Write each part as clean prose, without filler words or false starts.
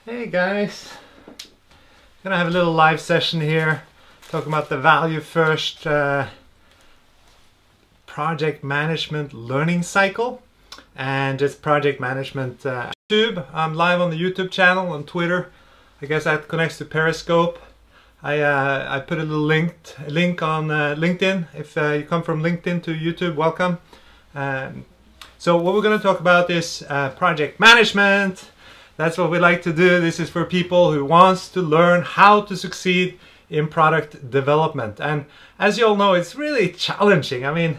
Hey guys, gonna have a little live session here talking about the ValueFirst project management learning cycle and just project management YouTube. I'm live on the YouTube channel, on Twitter. I guess that connects to Periscope. I put a little link on LinkedIn. If you come from LinkedIn to YouTube, welcome. So what we're going to talk about is project management. That's what we like to do. This is for people who wants to learn how to succeed in product development. And as you all know, it's really challenging. I mean,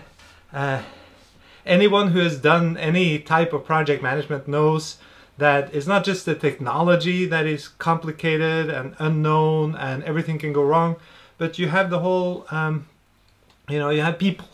anyone who has done any type of project management knows that it's not just the technology that is complicated and unknown and everything can go wrong, but you have the whole, you have people.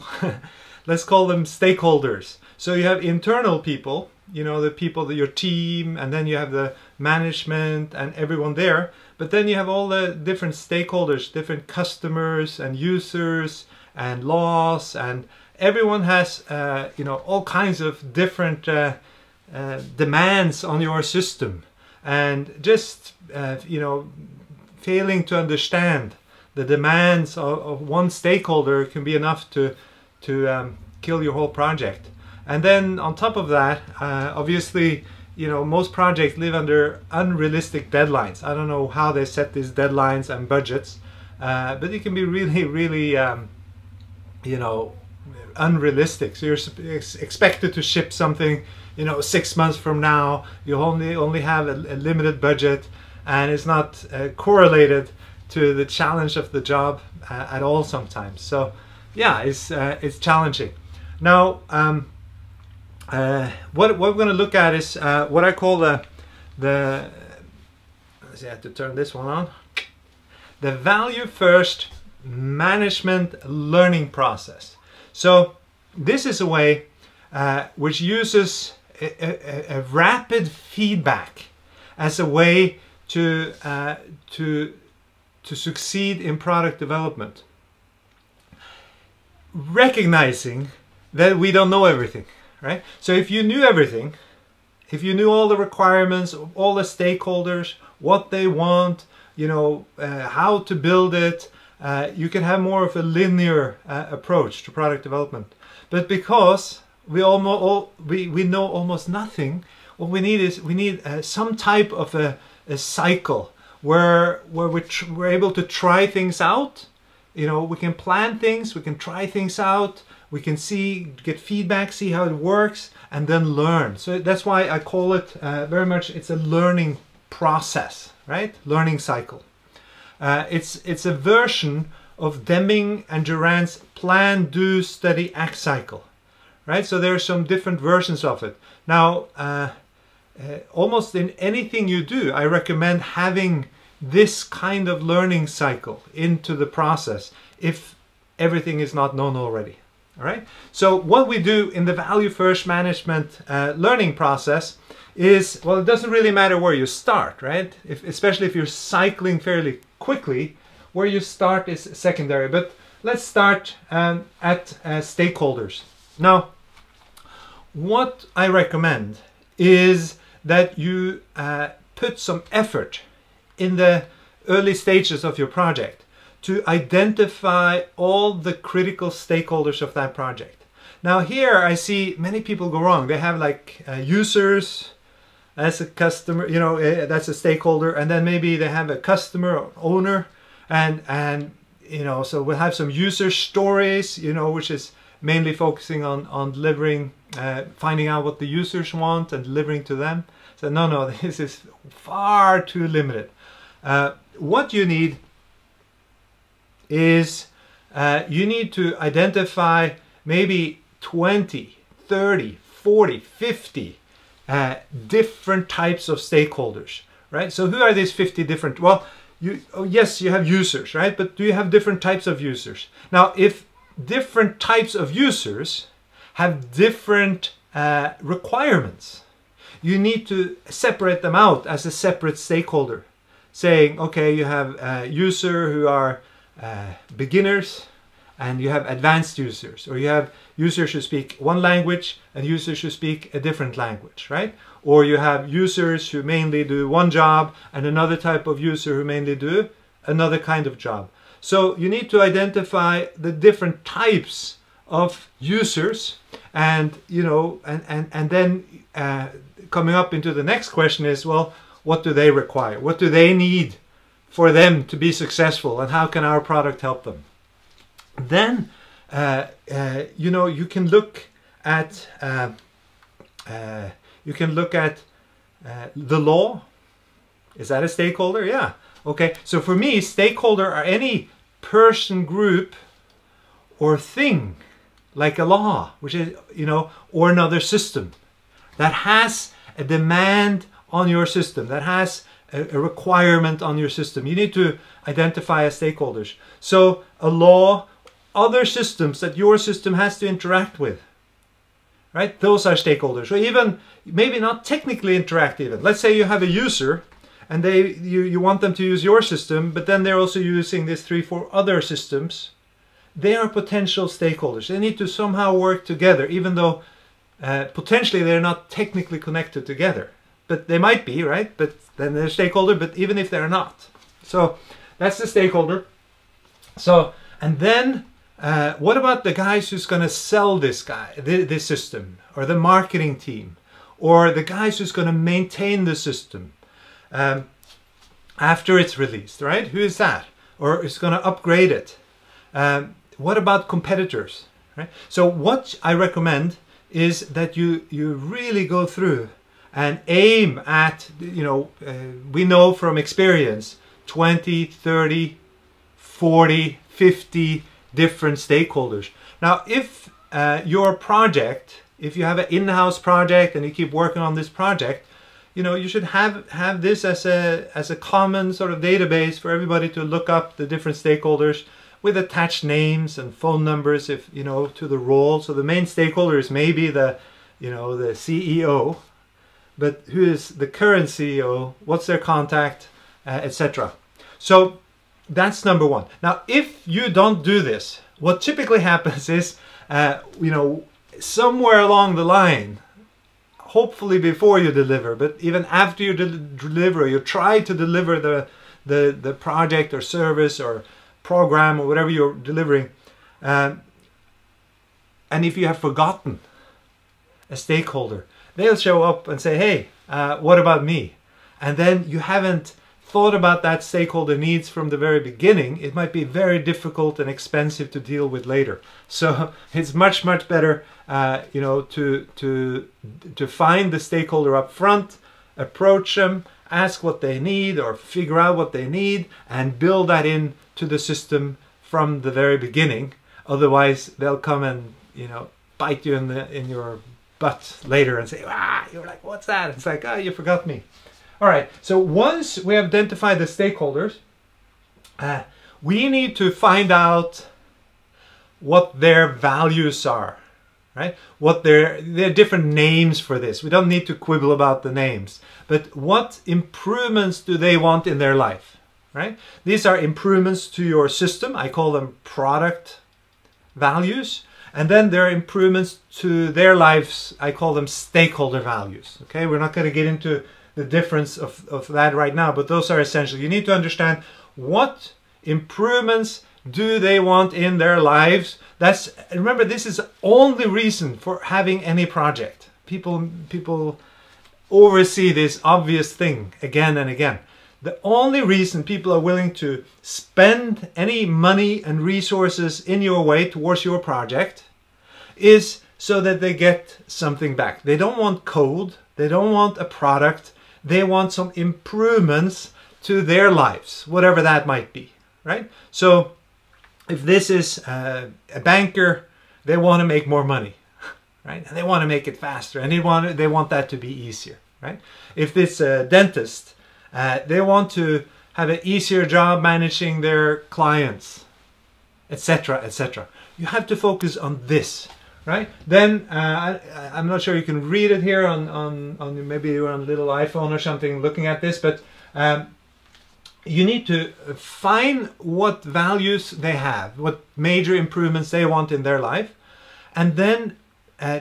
Let's call them stakeholders. So you have internal people, the people, your team, and then you have the management and everyone there. But then you have all the different stakeholders, different customers and users and laws, and everyone has, all kinds of different demands on your system. And just, failing to understand the demands of one stakeholder can be enough to kill your whole project. And then on top of that, obviously, most projects live under unrealistic deadlines. I don't know how they set these deadlines and budgets, but it can be really, unrealistic. So you're expected to ship something, 6 months from now. You only have a limited budget, and it's not correlated to the challenge of the job at all sometimes. So yeah, it's challenging. Now, what we're going to look at is what I call let's see, I have to turn this one on. The ValueFirst management learning process. So this is a way which uses a rapid feedback as a way to succeed in product development, recognizing that we don't know everything. Right? So if you knew everything, if you knew all the requirements of all the stakeholders, what they want, how to build it, you can have more of a linear approach to product development. But because we know almost nothing, what we need is some type of a cycle where we're able to try things out. We can plan things, we can try things out. We can get feedback, see how it works, and then learn. So that's why I call it very much, it's a learning process, right? Learning cycle. It's a version of Deming and Durant's plan, do, study, act cycle, right? So there are some different versions of it. Now, almost in anything you do, I recommend having this kind of learning cycle into the process if everything is not known already. All right. So what we do in the ValueFirst management learning process is, well, it doesn't really matter where you start, right? Especially if you're cycling fairly quickly, where you start is secondary. But let's start at stakeholders. Now, what I recommend is that you put some effort in the early stages of your project to identify all the critical stakeholders of that project. Now here I see many people go wrong. They have like users as a customer, that's a stakeholder, and then maybe they have a customer or owner, and so we'll have some user stories, which is mainly focusing on delivering, finding out what the users want and delivering to them. So no, this is far too limited. What you need is you need to identify maybe 20, 30, 40, 50 different types of stakeholders, right? So who are these 50 different? Well, yes, you have users, right? But do you have different types of users? Now, if different types of users have different requirements, you need to separate them out as a separate stakeholder, saying, okay, you have a user who are beginners, and you have advanced users, or you have users who speak one language and users who speak a different language, right? Or you have users who mainly do one job and another type of user who mainly do another kind of job. So you need to identify the different types of users, and you know, and then coming up into the next question is, well, what do they require? What do they need for them to be successful, and how can our product help them? Then you know, you can look at the law. Is that a stakeholder? Yeah. Okay. So for me, stakeholder are any person, group, or thing, like a law, which is, you know, or another system that has a demand on your system, that has a requirement on your system. You need to identify as stakeholders. So a law, other systems that your system has to interact with, right? Those are stakeholders. Or even maybe not technically interact even. Let's say you have a user and you want them to use your system, but then they're also using these 3-4 other systems. They are potential stakeholders. They need to somehow work together, even though potentially they're not technically connected together. But they might be, right? But then they're stakeholder, but even if they're not. So that's the stakeholder. So, and then what about the guys who's going to sell this system, or the marketing team, or the guys who's going to maintain the system after it's released, right? Who is that? Or is going to upgrade it? What about competitors, right? So what I recommend is that you really go through and aim at, you know, we know from experience, 20, 30, 40, 50 different stakeholders. Now, if your project, if you have an in-house project and you keep working on this project, you know, you should have this as a common sort of database for everybody to look up the different stakeholders with attached names and phone numbers, if you know, to the role. So the main stakeholder is maybe the, you know, the CEO, but who is the current CEO? What's their contact, etc. So that's number one. Now, if you don't do this, what typically happens is, you know, somewhere along the line, hopefully before you deliver, but even after you deliver, you try to deliver the project or service or program or whatever you're delivering, and if you have forgotten a stakeholder, they'll show up and say, hey, what about me? And then you haven't thought about that stakeholder needs from the very beginning. It might be very difficult and expensive to deal with later. So it's much better, you know, to find the stakeholder up front, approach them, ask what they need or figure out what they need, and build that in to the system from the very beginning. Otherwise, they'll come and, you know, bite you in your butt later and say, ah, you're like, what's that? It's like, ah, you forgot me. All right, so once we have identified the stakeholders, we need to find out what their values are, right? What there are different names for this. We don't need to quibble about the names, but what improvements do they want in their life, right? These are improvements to your system. I call them product values. And then there are improvements to their lives. I call them stakeholder values. Okay, we're not going to get into the difference of that right now, but those are essential. You need to understand what improvements do they want in their lives. Remember, this is the only reason for having any project. People oversee this obvious thing again and again. The only reason people are willing to spend any money and resources in your way towards your project is so that they get something back. They don't want code. They don't want a product. They want some improvements to their lives, whatever that might be, right? So if this is a banker, they want to make more money, right? And they want to make it faster, and they want that to be easier, right? If it's a dentist, they want to have an easier job managing their clients, etc., etc. You have to focus on this, right? Then I'm not sure you can read it here on maybe you're on a little iPhone or something looking at this, but you need to find what values they have, what major improvements they want in their life. And then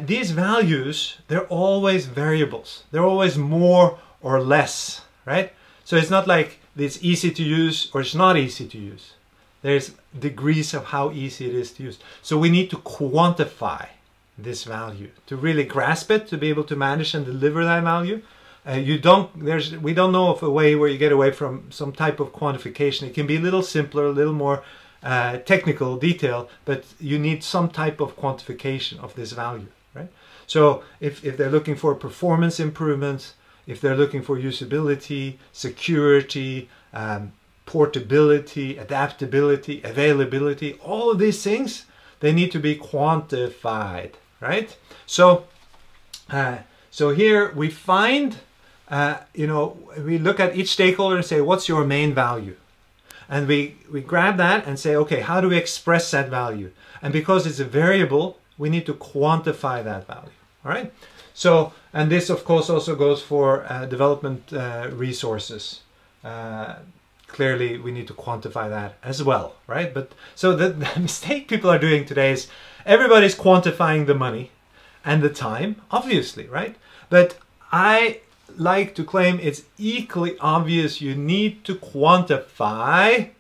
these values, they're always variables. They're always more or less, right? So it's not like it's easy to use or it's not easy to use. There's degrees of how easy it is to use. So we need to quantify this value to really grasp it, to be able to manage and deliver that value. We don't know of a way where you get away from some type of quantification. It can be a little simpler, a little more technical detail, but you need some type of quantification of this value, right? So if they're looking for performance improvements, if they're looking for usability, security, portability, adaptability, availability, all of these things, they need to be quantified, right? So here we find, we look at each stakeholder and say, what's your main value? And we grab that and say, okay, how do we express that value? And because it's a variable, we need to quantify that value, all right? So, and this of course also goes for development resources. Clearly we need to quantify that as well, right? But so the mistake people are doing today is everybody's quantifying the money and the time, obviously, right? But I like to claim it's equally obvious you need to quantify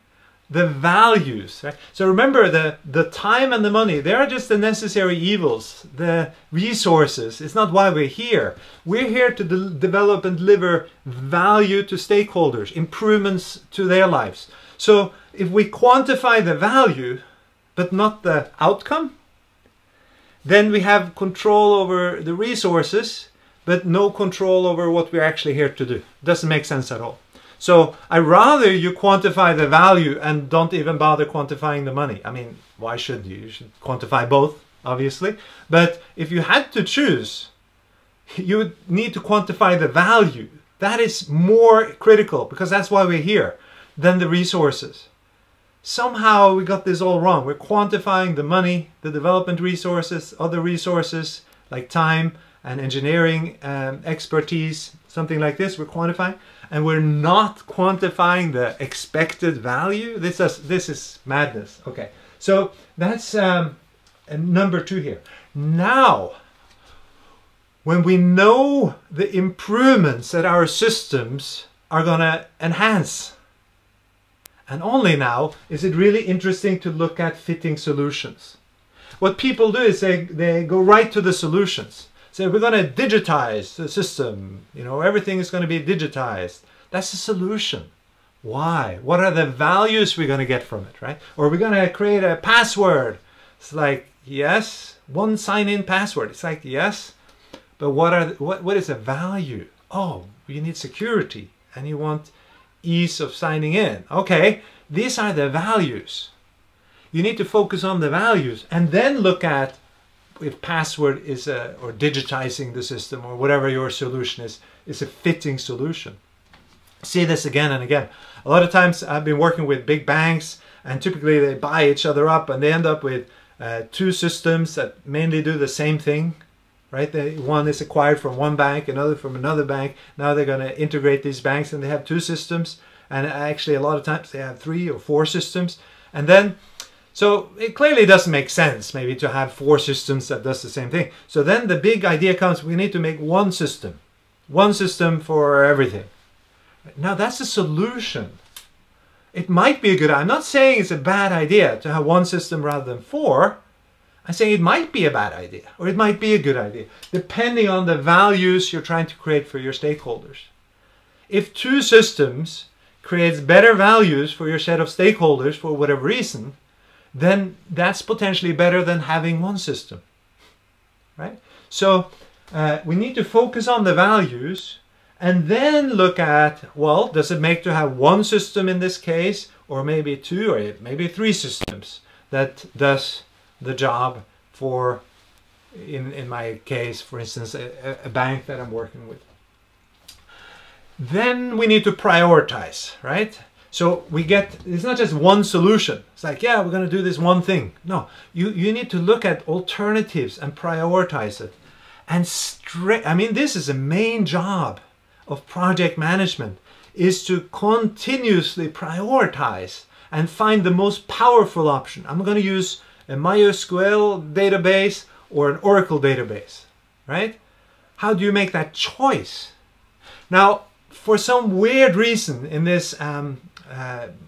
the values, right? So remember, the time and the money, they are just the necessary evils, the resources. It's not why we're here. We're here to develop and deliver value to stakeholders, improvements to their lives. So if we quantify the value, but not the outcome, then we have control over the resources, but no control over what we're actually here to do. Doesn't make sense at all. So I rather you quantify the value and don't even bother quantifying the money. I mean, why should you? You should quantify both, obviously. But if you had to choose, you would need to quantify the value. That is more critical, because that's why we're here, than the resources. Somehow we got this all wrong. We're quantifying the money, the development resources, other resources like time and engineering expertise, something like this, we're quantifying. And we're not quantifying the expected value. This is madness. Okay, so that's number 2 here. Now, when we know the improvements that our systems are going to enhance, and only now is it really interesting to look at fitting solutions. What people do is they go right to the solutions. So we're going to digitize the system, everything is going to be digitized. That's the solution. Why? What are the values we're going to get from it, right? Or we're going to create a password. It's like, yes, one sign-in password. It's like, yes, but what is the value? Oh, you need security and you want ease of signing in. Okay, these are the values. You need to focus on the values and then look at if password is or digitizing the system or whatever your solution is a fitting solution. See this again and again. A lot of times I've been working with big banks, and typically they buy each other up and they end up with 2 systems that mainly do the same thing, right? One is acquired from one bank, another from another bank. Now they're going to integrate these banks and they have 2 systems, and actually a lot of times they have 3 or 4 systems. And then so it clearly doesn't make sense maybe to have 4 systems that does the same thing. So then the big idea comes, we need to make one system for everything. Now that's a solution. It might be a good, I'm not saying it's a bad idea to have one system rather than 4. I'm saying it might be a bad idea, or it might be a good idea, depending on the values you're trying to create for your stakeholders. If 2 systems creates better values for your set of stakeholders for whatever reason, then that's potentially better than having one system, right? So we need to focus on the values and then look at, well, does it make to have one system in this case, or maybe 2 or maybe 3 systems that does the job for, in my case, for instance, a bank that I'm working with. Then we need to prioritize, right? So it's not just one solution. It's like, yeah, we're going to do this one thing. No, you need to look at alternatives and prioritize it. And this is a main job of project management, is to continuously prioritize and find the most powerful option. I'm going to use a MySQL database or an Oracle database, right? How do you make that choice? Now, for some weird reason in this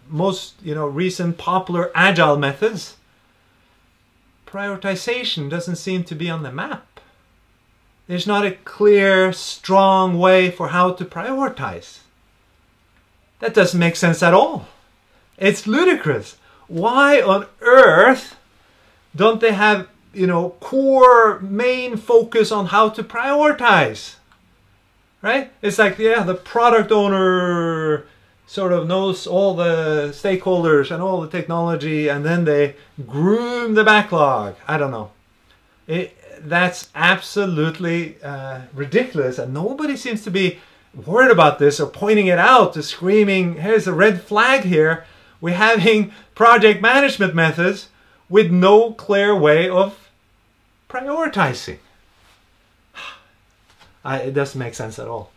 most recent popular agile methods, prioritization doesn't seem to be on the map. There's not a clear, strong way for how to prioritize. That doesn't make sense at all. It's ludicrous. Why on earth don't they have, core main focus on how to prioritize? Right? It's like, yeah, the product owner sort of knows all the stakeholders and all the technology, and then they groom the backlog. I don't know. That's absolutely ridiculous, and nobody seems to be worried about this or pointing it out or screaming, here's a red flag here. We're having project management methods with no clear way of prioritizing. It doesn't make sense at all.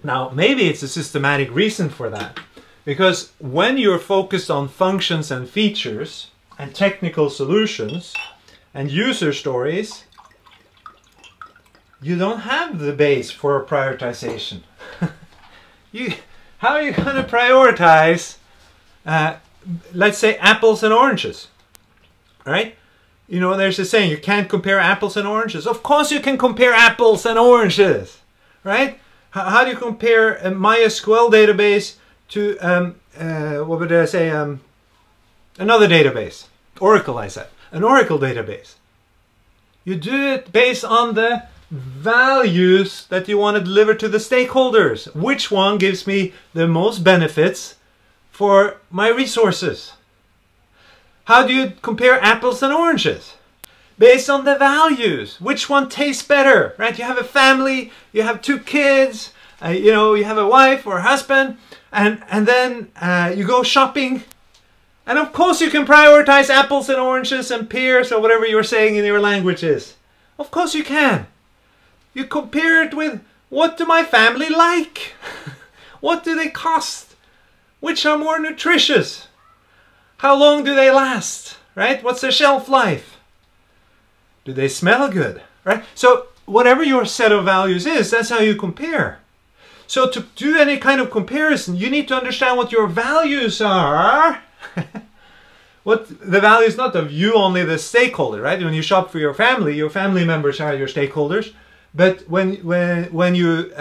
Now, maybe it's a systematic reason for that. Because when you're focused on functions and features and technical solutions and user stories, you don't have the base for prioritization. How are you going to prioritize, let's say, apples and oranges, right? There's a saying, you can't compare apples and oranges. Of course you can compare apples and oranges, right? How do you compare a MySQL database to, another database? Oracle, I said. An Oracle database. You do it based on the values that you want to deliver to the stakeholders. Which one gives me the most benefits for my resources? How do you compare apples and oranges? Based on the values. Which one tastes better, right? You have a family, you have 2 kids, you have a wife or a husband, and then you go shopping. And of course you can prioritize apples and oranges and pears or whatever you're saying in your languages. Of course you can. You compare it with, what do my family like? What do they cost? Which are more nutritious? How long do they last? Right? What's their shelf life? Do they smell good? Right? So whatever your set of values is, that's how you compare. So to do any kind of comparison, you need to understand what your values are. What the value is not of you only, the stakeholder, right? When you shop for your family members are your stakeholders. But when you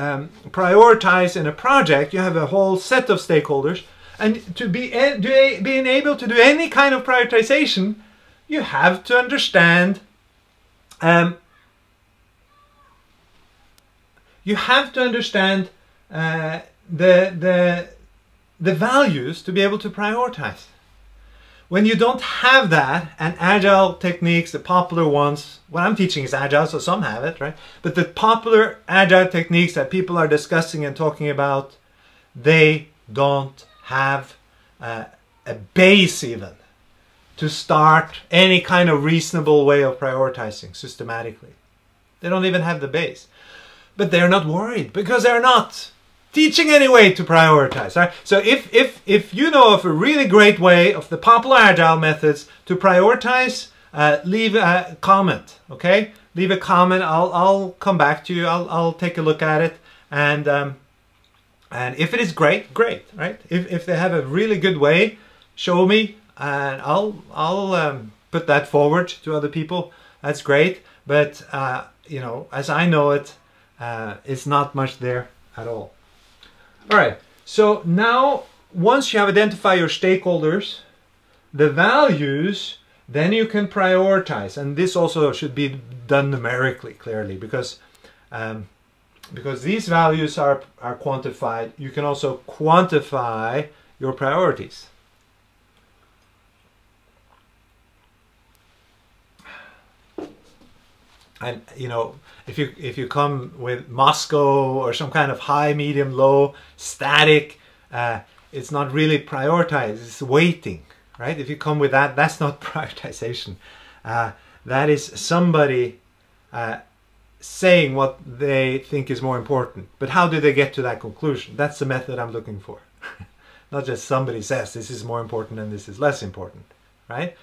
prioritize in a project, you have a whole set of stakeholders. And to being able to do any kind of prioritization, you have to understand the values to be able to prioritize. When you don't have that, and agile techniques, the popular ones, what I'm teaching is agile, so some have it, right? But the popular agile techniques that people are discussing and talking about, they don't have a base even to start any kind of reasonable way of prioritizing systematically. They don't even have the base. But they're not worried because they're not teaching any way to prioritize. Right? So if you know of a really great way of the popular agile methods to prioritize, leave a comment, okay? Leave a comment. I'll come back to you. I'll take a look at it, and if it is great, right? If they have a really good way, show me, and I'll put that forward to other people. That's great. But as I know it, it's not much there at all. All right, so now once you have identified your stakeholders, the values, then you can prioritize. And this also should be done numerically, clearly, because these values are quantified. You can also quantify your priorities. And if you come with Moscow or some kind of high, medium, low, static, it's not really prioritized. It's waiting, right? If you come with that, that's not prioritization. That is somebody saying what they think is more important, but how do they get to that conclusion? That's the method I'm looking for. Not just somebody says this is more important and this is less important, right?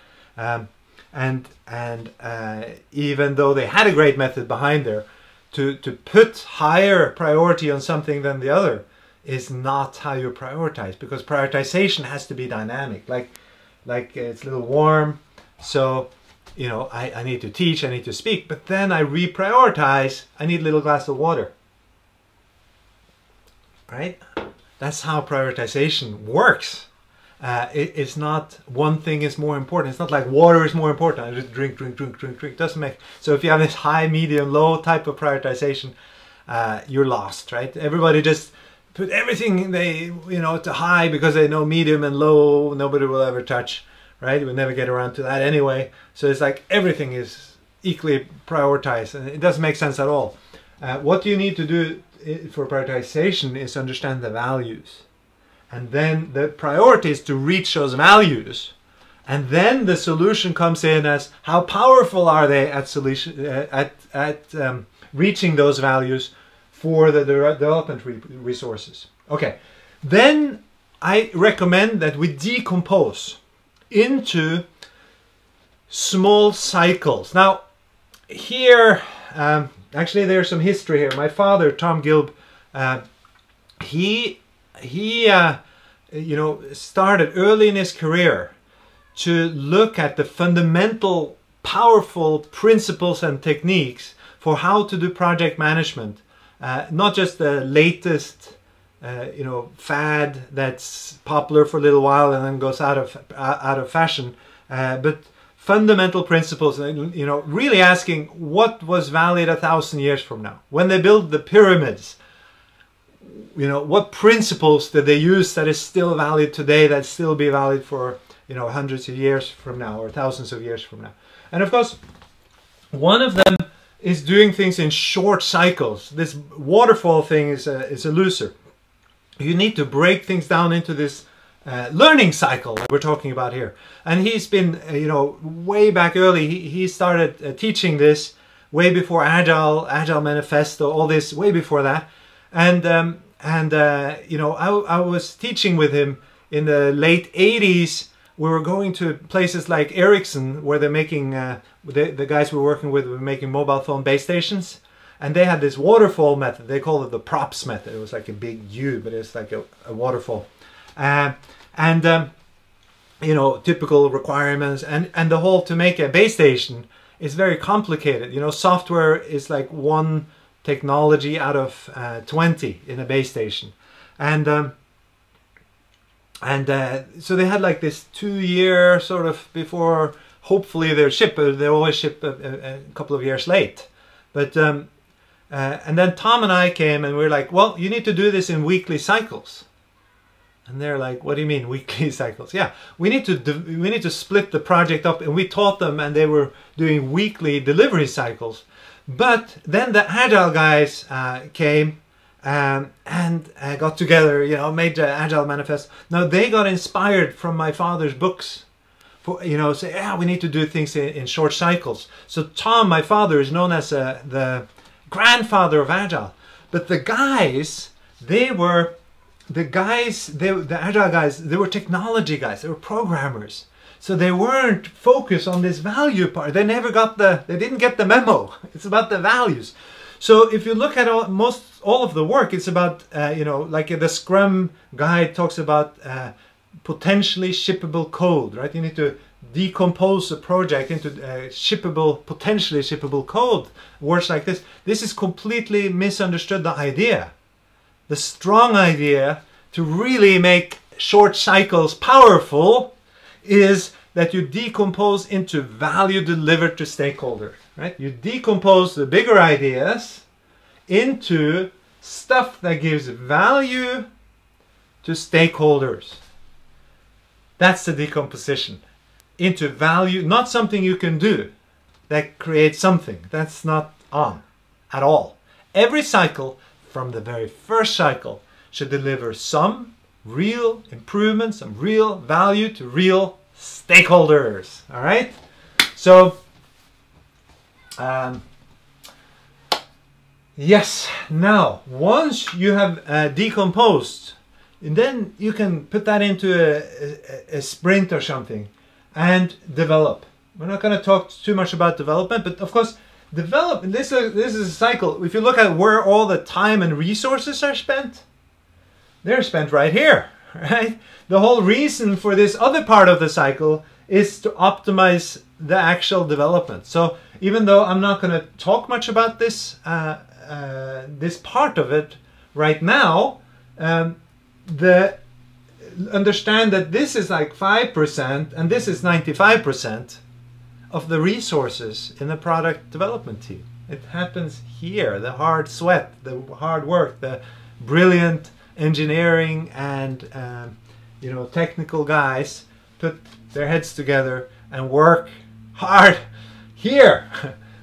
Even though they had a great method behind there, to put higher priority on something than the other is not how you prioritize, because prioritization has to be dynamic. Like it's a little warm, so you know, I need to teach, I need to speak, but then I reprioritize, I need a little glass of water. Right? That's how prioritization works. It's not one thing is more important. It's not like water is more important. I just drink. Doesn't make. So if you have this high, medium, low type of prioritization, you're lost, right? Everybody just put everything to high because they know medium and low nobody will ever touch. Right? We'll never get around to that anyway. So it's like everything is equally prioritized, and it doesn't make sense at all. What you need to do for prioritization is understand the values. And then the priority is to reach those values. And then the solution comes in as how powerful are they at reaching those values for the development resources. Okay, then I recommend that we decompose into small cycles. Now here, actually there's some history here. My father, Tom Gilb, he started early in his career to look at the fundamental powerful principles and techniques for how to do project management, not just the latest fad that's popular for a little while and then goes out of fashion, but fundamental principles, really asking what was valid 1,000 years from now. When they built the pyramids, what principles did they use that is still valid today, that still be valid for hundreds of years from now or thousands of years from now? And of course, one of them is doing things in short cycles. This waterfall thing is a loser. You need to break things down into this learning cycle that we're talking about here. And he's been, way back early, he started teaching this way before Agile Manifesto, all this, way before that. And I was teaching with him in the late 80s. We were going to places like Ericsson, where they're making, the guys we were working with were making mobile phone base stations. And they had this waterfall method. They called it the props method. It was like a big U, but it's like a waterfall. Typical requirements. And the whole, to make a base station is very complicated. Software is like one technology out of 20 in a base station. So they had like this 2-year sort of before, hopefully they'll ship, but they always ship a couple of years late. But and then Tom and I came and we were like, well, you need to do this in weekly cycles. And they're like, what do you mean weekly cycles? Yeah, we need to split the project up, and we taught them, and they were doing weekly delivery cycles. But then the Agile guys came and got together, made the Agile Manifest. Now they got inspired from my father's books. Say, yeah, we need to do things in short cycles. So Tom, my father, is known as the grandfather of Agile. But the guys, the Agile guys, they were technology guys, they were programmers. So they weren't focused on this value part. They didn't get the memo. It's about the values. So if you look at all of the work, it's about, like the Scrum guide talks about potentially shippable code, right? You need to decompose a project into potentially shippable code. Words like this. This is completely misunderstood the idea. The strong idea to really make short cycles powerful is that you decompose into value delivered to stakeholders, right? You decompose the bigger ideas into stuff that gives value to stakeholders. That's the decomposition. Into value, not something you can do that creates something. That's not on at all. Every cycle from the very first cycle should deliver some real improvement, some real value to real stakeholders. All right? So Yes, now once you have decomposed, and then you can put that into a sprint or something and develop. We're not going to talk too much about development, but of course this is a cycle. If you look at where all the time and resources are spent, they're spent right here, right? The whole reason for this other part of the cycle is to optimize the actual development. So even though I'm not going to talk much about this this part of it right now, understand that this is like 5% and this is 95% of the resources in the product development team. It happens here, the hard sweat, the hard work, the brilliant engineering and technical guys put their heads together and work hard here.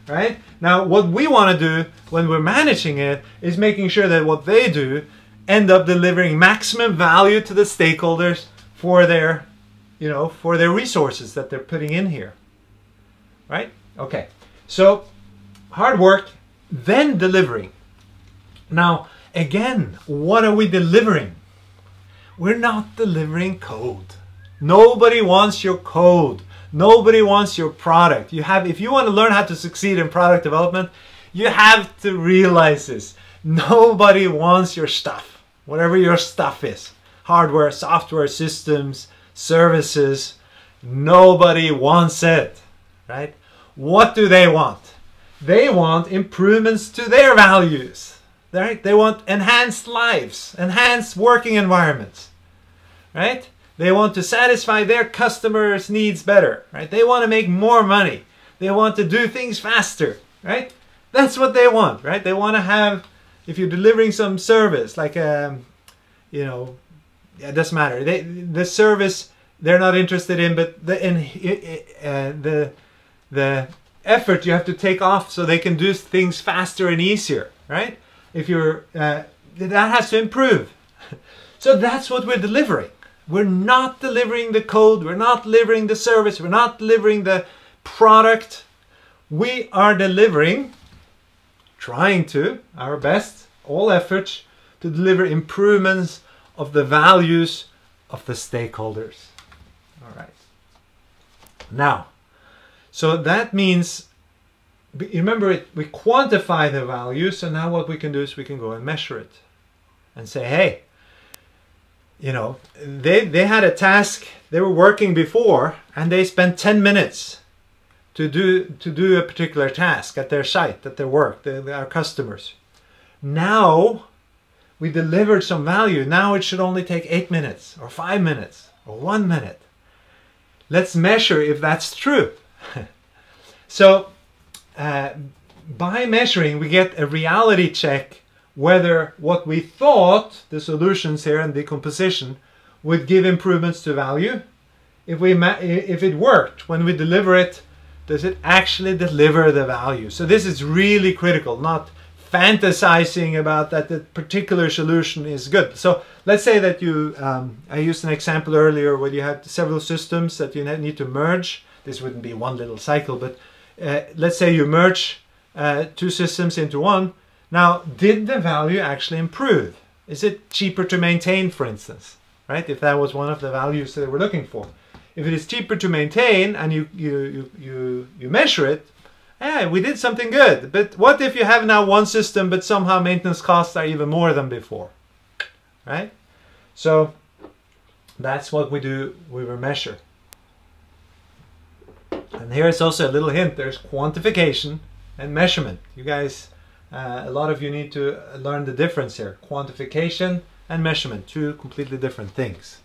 Right? Now what we want to do when we're managing it is making sure that what they do end up delivering maximum value to the stakeholders for their resources that they're putting in here. Right? Okay. So hard work, then delivering. Now again, what are we delivering? We're not delivering code. Nobody wants your code. Nobody wants your product. If you want to learn how to succeed in product development, you have to realize this. Nobody wants your stuff, whatever your stuff is. Hardware, software, systems, services. Nobody wants it, right? What do they want? They want improvements to their values, right? They want enhanced lives, enhanced working environments, right? They want to satisfy their customers' needs better, right? They want to make more money. They want to do things faster, right? That's what they want, right? They want to have, if you're delivering some service, like, it doesn't matter. The service they're not interested in, but the effort you have to take off so they can do things faster and easier, right? If you're, that has to improve. So that's what we're delivering. We're not delivering the code, we're not delivering the service, we're not delivering the product. We are delivering, trying to, our best, all efforts to deliver improvements of the values of the stakeholders. All right. Now, so that means, remember, we quantify the value, so now what we can do is we can go and measure it and say, hey, they had a task they were working before and they spent 10 minutes to do a particular task at their site, at their work, our customers. Now we delivered some value. Now it should only take 8 minutes or 5 minutes or 1 minute. Let's measure if that's true. So by measuring, we get a reality check whether what we thought, the solutions here and decomposition, would give improvements to value. If it worked, when we deliver it, does it actually deliver the value? So this is really critical, not fantasizing about that the particular solution is good. So let's say that I used an example earlier where you have several systems that you need to merge. This wouldn't be one little cycle, but let's say you merge two systems into one. Now, did the value actually improve? Is it cheaper to maintain, for instance? Right? If that was one of the values that we're looking for. If it is cheaper to maintain and you measure it, we did something good. But what if you have now one system, but somehow maintenance costs are even more than before? Right? So that's what we do. We will measure. And here is also a little hint. There's quantification and measurement. You guys, a lot of you need to learn the difference here. Quantification and measurement, two completely different things.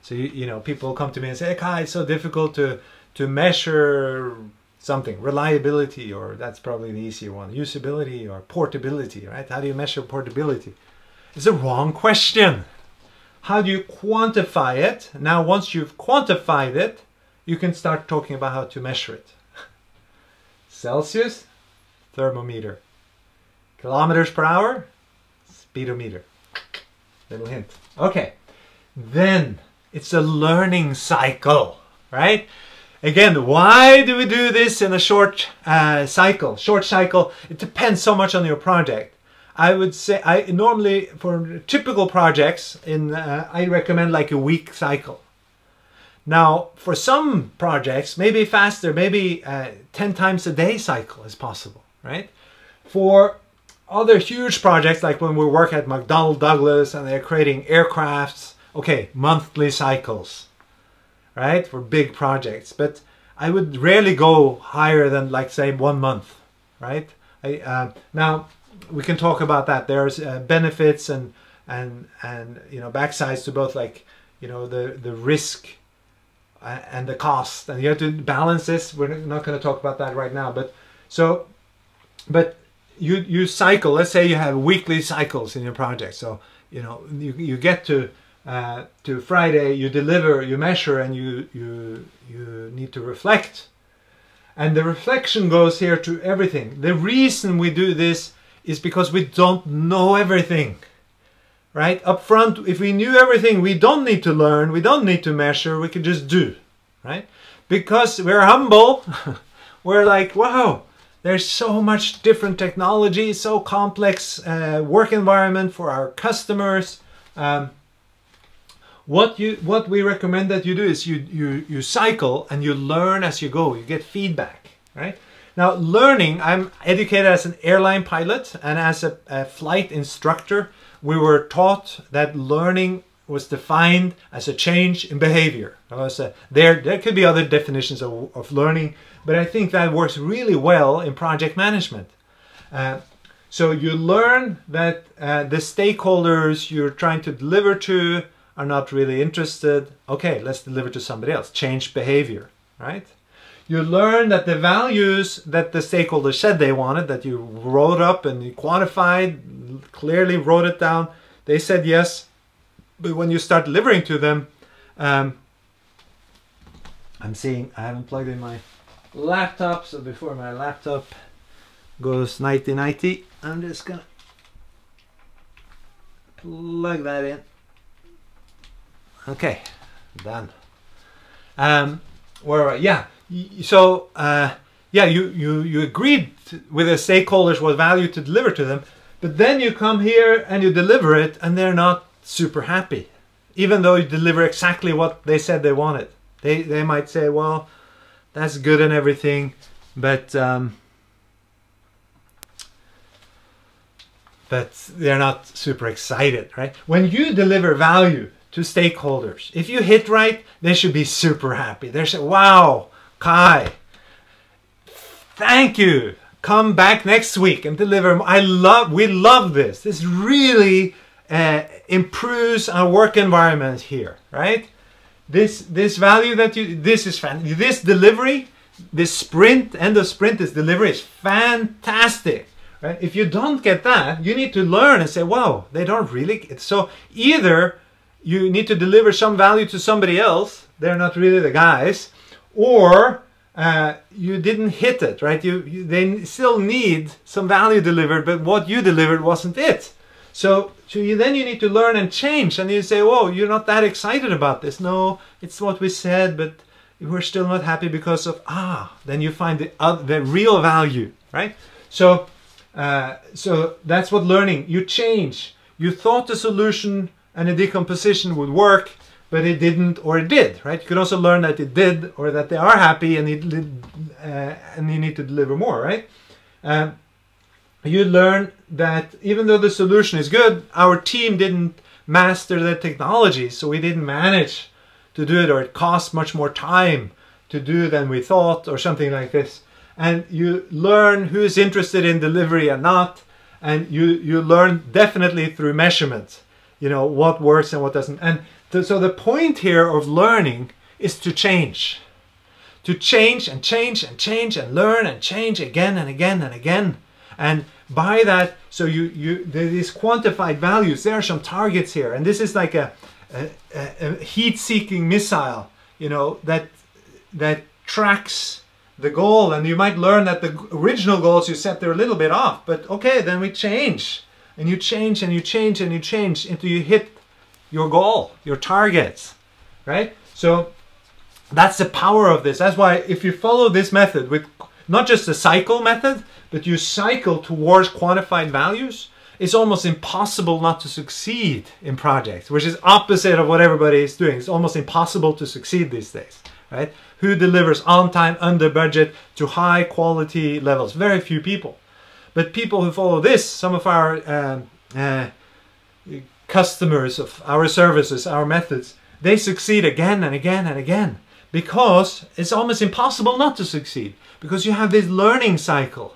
So people come to me and say, Kai, it's so difficult to measure something, reliability, or that's probably the easier one, usability or portability, right? How do you measure portability? It's a wrong question. How do you quantify it? Now, once you've quantified it, you can start talking about how to measure it. Celsius, thermometer. Kilometers per hour, speedometer. Little hint. Okay, then it's a learning cycle, right? Again, why do we do this in a short cycle? Short cycle, it depends so much on your project. I would say I normally for typical projects I recommend like a week cycle. Now for some projects, maybe faster, maybe 10 times a day cycle is possible, right? For other huge projects like when we work at McDonnell Douglas and they're creating aircrafts, okay, monthly cycles, right? For big projects, but I would rarely go higher than like say 1 month, right? Now we can talk about that. There's benefits and you know backsides to both, like you know the risk and the cost, and you have to balance this. We're not going to talk about that right now, but you cycle. Let's say you have weekly cycles in your project. So you know you get to Friday, you deliver, you measure, and you need to reflect. And the reflection goes here to everything. The reason we do this is because we don't know everything, right? Up front, if we knew everything, we don't need to learn, we don't need to measure, we can just do, right? Because we're humble, we're like, wow, there's so much different technology, so complex work environment for our customers. What we recommend that you do is you cycle and you learn as you go. You get feedback, right? Now learning, I'm educated as an airline pilot and as a flight instructor. We were taught that learning was defined as a change in behavior. There could be other definitions of learning, but I think that works really well in project management. So you learn that the stakeholders you're trying to deliver to are not really interested. Okay, let's deliver to somebody else. Change behavior, right? You learn that the values that the stakeholders said they wanted, that you wrote up and you quantified, clearly wrote it down, they said yes, but when you start delivering to them, I'm seeing I haven't plugged in my laptop, so before my laptop goes nighty-nighty, I'm just gonna plug that in. Okay, done. Yeah. So yeah, you agreed with the stakeholders what value to deliver to them, but then you come here and you deliver it, and they're not super happy, even though you deliver exactly what they said they wanted. They might say, well, that's good and everything, but they're not super excited, right? When you deliver value to stakeholders, if you hit right, they should be super happy. They say, wow, Kai, thank you. Come back next week and deliver. We love this. This really improves our work environment here, right? This value that this delivery, this sprint, end of sprint, this delivery is fantastic, right? If you don't get that, you need to learn and say, wow, they don't really. So either you need to deliver some value to somebody else, they're not really the guys, or you didn't hit it, right? They still need some value delivered, but what you delivered wasn't it. So then you need to learn and change, and you say, whoa, you're not that excited about this. No, it's what we said, but we're still not happy because of, then you find the real value, right? So that's what learning, you change. You thought the solution and the decomposition would work, but it didn't, or it did, right? You could also learn that it did, or that they are happy and you need to deliver more, right? You learn that even though the solution is good, our team didn't master the technology, so we didn't manage to do it, or it cost much more time to do than we thought, or something like this. And you learn who is interested in delivery and not, and you learn definitely through measurement, you know, what works and what doesn't. And so the point here of learning is to change. To change and change and change and learn and change again and again and again. And by that, so these quantified values, there are some targets here. And this is like a heat-seeking missile, you know, that tracks the goal. And you might learn that the original goals you set, they're a little bit off. But okay, then we change. And you change and you change and you change until you hit your goal, your targets, right? So that's the power of this. That's why if you follow this method with not just the cycle method, but you cycle towards quantified values, it's almost impossible not to succeed in projects, which is opposite of what everybody is doing. It's almost impossible to succeed these days, right? Who delivers on time, under budget, to high quality levels? Very few people. But people who follow this, some of our customers of our services, our methods, they succeed again and again and again, because it's almost impossible not to succeed, because you have this learning cycle.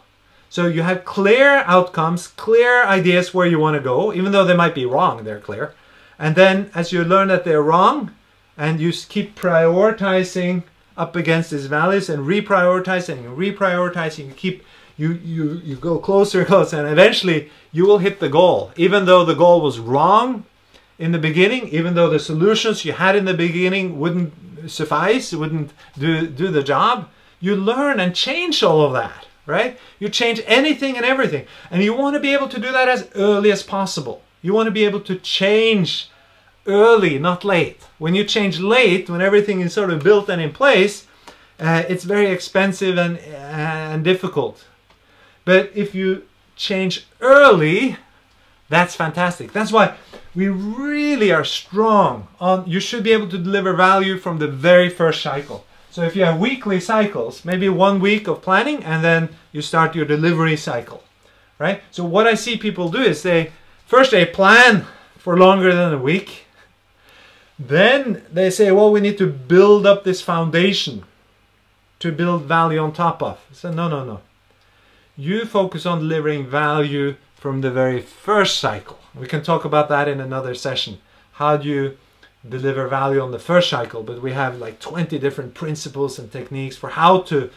So you have clear outcomes, clear ideas where you want to go, even though they might be wrong, they're clear. And then as you learn that they're wrong, and you keep prioritizing up against these values and reprioritizing and reprioritizing, you go closer and closer, and eventually you will hit the goal. Even though the goal was wrong in the beginning, even though the solutions you had in the beginning wouldn't suffice, wouldn't do the job, you learn and change all of that, right? You change anything and everything. And you want to be able to do that as early as possible. You want to be able to change early, not late. When you change late, when everything is sort of built and in place, it's very expensive and difficult. But if you change early, that's fantastic. That's why we really are strong on, you should be able to deliver value from the very first cycle. So if you have weekly cycles, maybe 1 week of planning, and then you start your delivery cycle, right? So what I see people do is they plan for longer than a week. Then they say, well, we need to build up this foundation to build value on top of. So no. You focus on delivering value from the very first cycle. We can talk about that in another session. How do you deliver value on the first cycle? But we have like 20 different principles and techniques for how to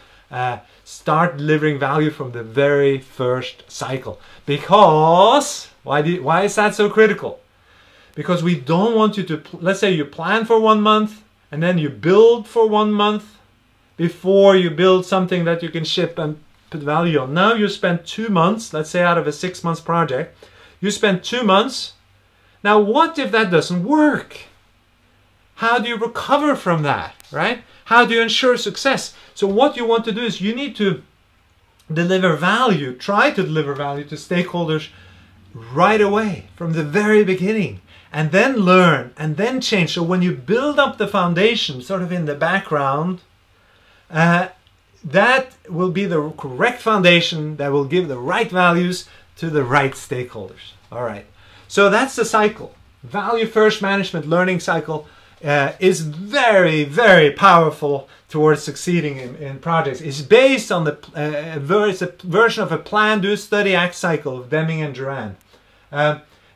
start delivering value from the very first cycle. Because, why is that so critical? Because we don't want you to, let's say you plan for 1 month and then you build for 1 month before you build something that you can ship and put value on. Now you spend 2 months, let's say out of a 6 month project, you spend 2 months. Now what if that doesn't work? How do you recover from that, right? How do you ensure success? So what you want to do is you need to deliver value, try to deliver value to stakeholders right away from the very beginning, and then learn and then change. So when you build up the foundation sort of in the background, that will be the correct foundation that will give the right values to the right stakeholders. All right. So that's the cycle. Value first management learning cycle is very, very powerful towards succeeding in projects. It's based on the it's a version of a plan, do, study, act cycle of Deming and Duran.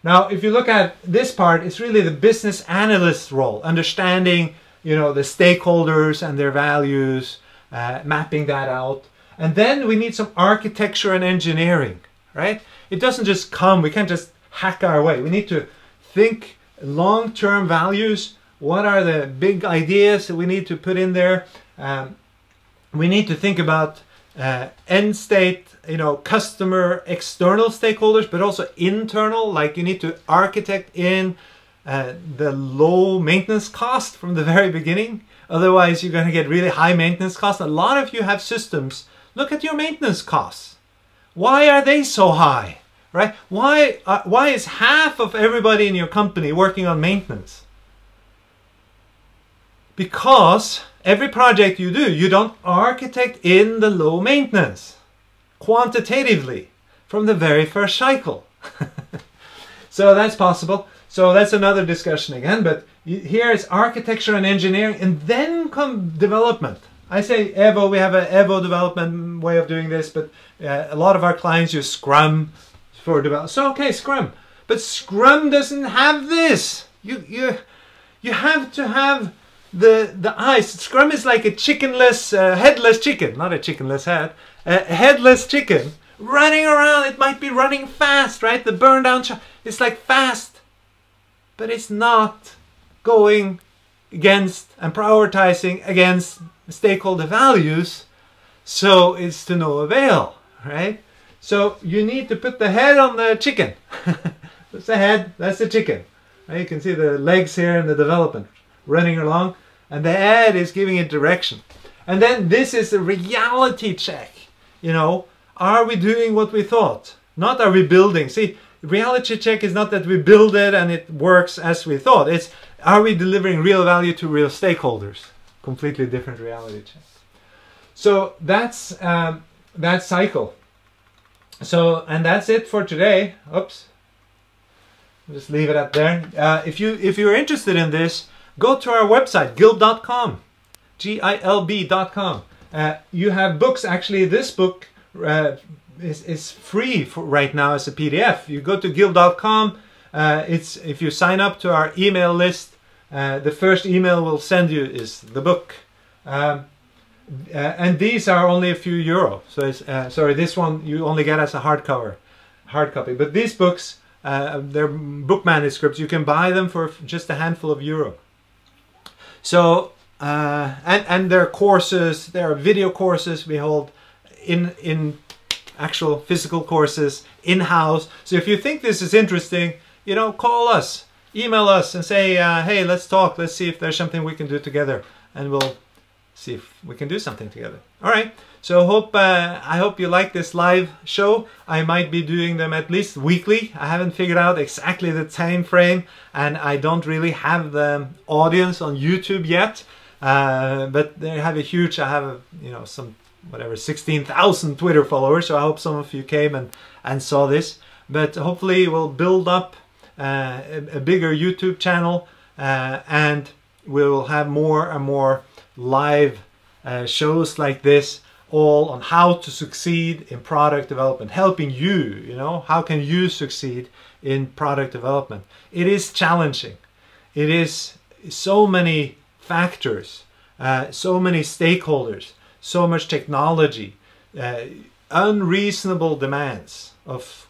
Now, if you look at this part, it's really the business analyst role, understanding, the stakeholders and their values, mapping that out. And then we need some architecture and engineering, right? It doesn't just come, we can't just hack our way. We need to think long-term values. What are the big ideas that we need to put in there? We need to think about end state, customer, external stakeholders, but also internal. Like you need to architect in the low maintenance cost from the very beginning. Otherwise, you're going to get really high maintenance costs. A lot of you have systems. Look at your maintenance costs. Why are they so high, right? Why is half of everybody in your company working on maintenance? Because every project you do, you don't architect in the low maintenance quantitatively from the very first cycle. So that's possible. So that's another discussion again, but here is architecture and engineering, and then come development. I say Evo, we have an Evo development way of doing this, but a lot of our clients use Scrum for development. So okay, Scrum, but Scrum doesn't have this. You have to have the eyes. Scrum is like a chickenless, headless chicken, not a chickenless head, a headless chicken running around. It might be running fast, right? The burn down, it's like fast, but it's not going against and prioritizing against stakeholder values, so it's to no avail, right? So you need to put the head on the chicken. That's the head, that's the chicken. Right? You can see the legs here in the development running along, and the head is giving it direction. And then this is a reality check. Are we doing what we thought? Not are we building? See, reality check is not that we build it and it works as we thought. It's, are we delivering real value to real stakeholders? Completely different reality check. So that's that cycle. So, and that's it for today. Oops. Just leave it up there. If you're interested in this, go to our website, gilb.com, Gilb.com. You have books. Actually, this book is free for right now as a PDF. You go to gilb.com. If you sign up to our email list, the first email we'll send you is the book. And these are only a few euro. So it's, sorry, this one you only get as a hard copy. But these books, they're book manuscripts. You can buy them for just a handful of euro. So and there are courses, there are video courses we hold in actual physical courses in-house. So if you think this is interesting, you know, call us, email us, and say, hey, let's talk. Let's see if there's something we can do together, and we'll see if we can do something together. All right. So I hope you like this live show. I might be doing them at least weekly. I haven't figured out exactly the time frame, and I don't really have the audience on YouTube yet. But they have a huge, I have, you know, some, whatever, 16,000 Twitter followers. So I hope some of you came and saw this. But hopefully we'll build up a bigger YouTube channel, and we'll have more and more live shows like this, all on how to succeed in product development, helping you, you know, how can you succeed in product development. It is challenging. It is so many factors, so many stakeholders, so much technology, unreasonable demands of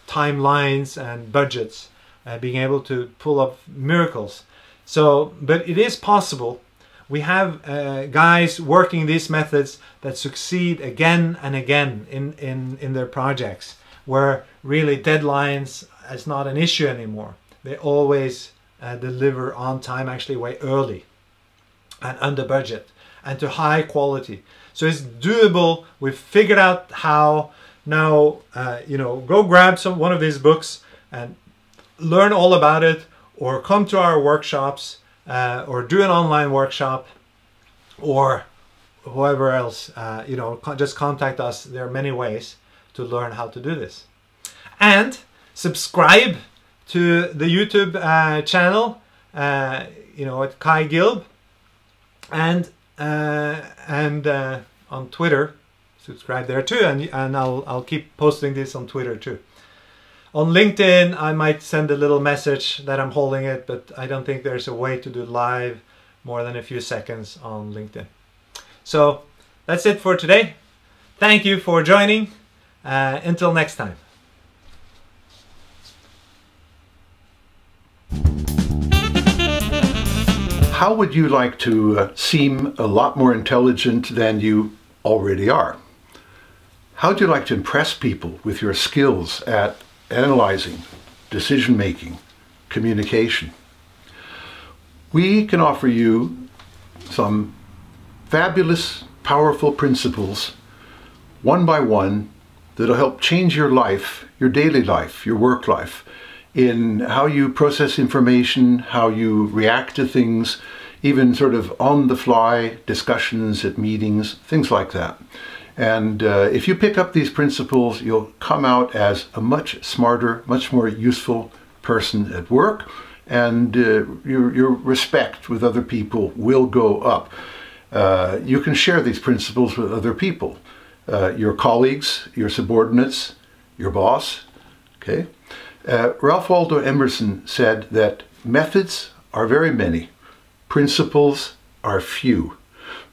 timelines and budgets, being able to pull off miracles. So, but it is possible. We have guys working these methods that succeed again and again in their projects, where really deadlines is not an issue anymore. They always deliver on time, actually way early, and under budget, and to high quality. So it's doable. We've figured out how. Now, you know, go grab one of these books and learn all about it, or come to our workshops, or do an online workshop, or whoever else, you know, just contact us. There are many ways to learn how to do this. And subscribe to the YouTube channel, you know, at Kai Gilb, and on Twitter, subscribe there too, and I'll keep posting this on Twitter too. On LinkedIn, I might send a little message that I'm holding it, but I don't think there's a way to do live more than a few seconds on LinkedIn. So that's it for today. Thank you for joining. Until next time. How would you like to seem a lot more intelligent than you already are? How would you like to impress people with your skills at analyzing, decision-making, communication? We can offer you some fabulous, powerful principles, one by one, that'll help change your life, your daily life, your work life, in how you process information, how you react to things, even sort of on-the-fly discussions at meetings, things like that. And if you pick up these principles, you'll come out as a much smarter, much more useful person at work, and your respect with other people will go up. You can share these principles with other people, your colleagues, your subordinates, your boss. Okay. Ralph Waldo Emerson said that methods are very many, principles are few,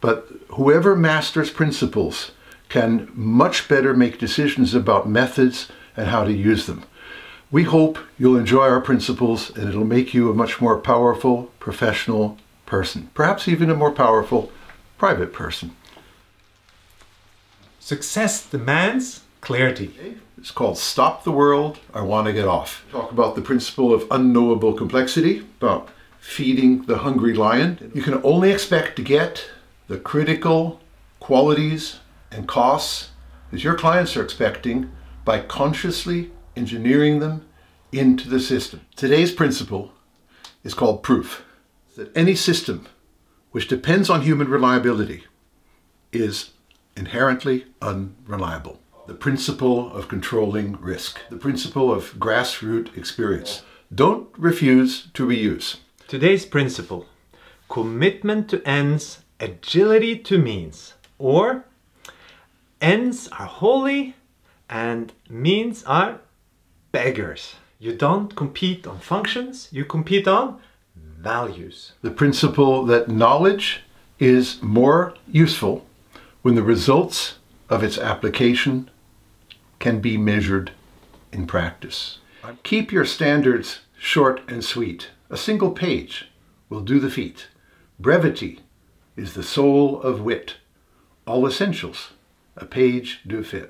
but whoever masters principles can much better make decisions about methods and how to use them. We hope you'll enjoy our principles, and it'll make you a much more powerful professional person, perhaps even a more powerful private person. Success demands clarity. It's called Stop the World, I Want to Get Off. Talk about the principle of unknowable complexity, about feeding the hungry lion. You can only expect to get the critical qualities and costs that your clients are expecting by consciously engineering them into the system. Today's principle is called proof. That any system which depends on human reliability is inherently unreliable. The principle of controlling risk. The principle of grassroots experience. Don't refuse to reuse. Today's principle: commitment to ends, agility to means. Or ends are holy and means are beggars. You don't compete on functions, you compete on values. The principle that knowledge is more useful when the results of its application can be measured in practice. Keep your standards short and sweet. A single page will do the feat. Brevity is the soul of wit. All essentials a page do fit.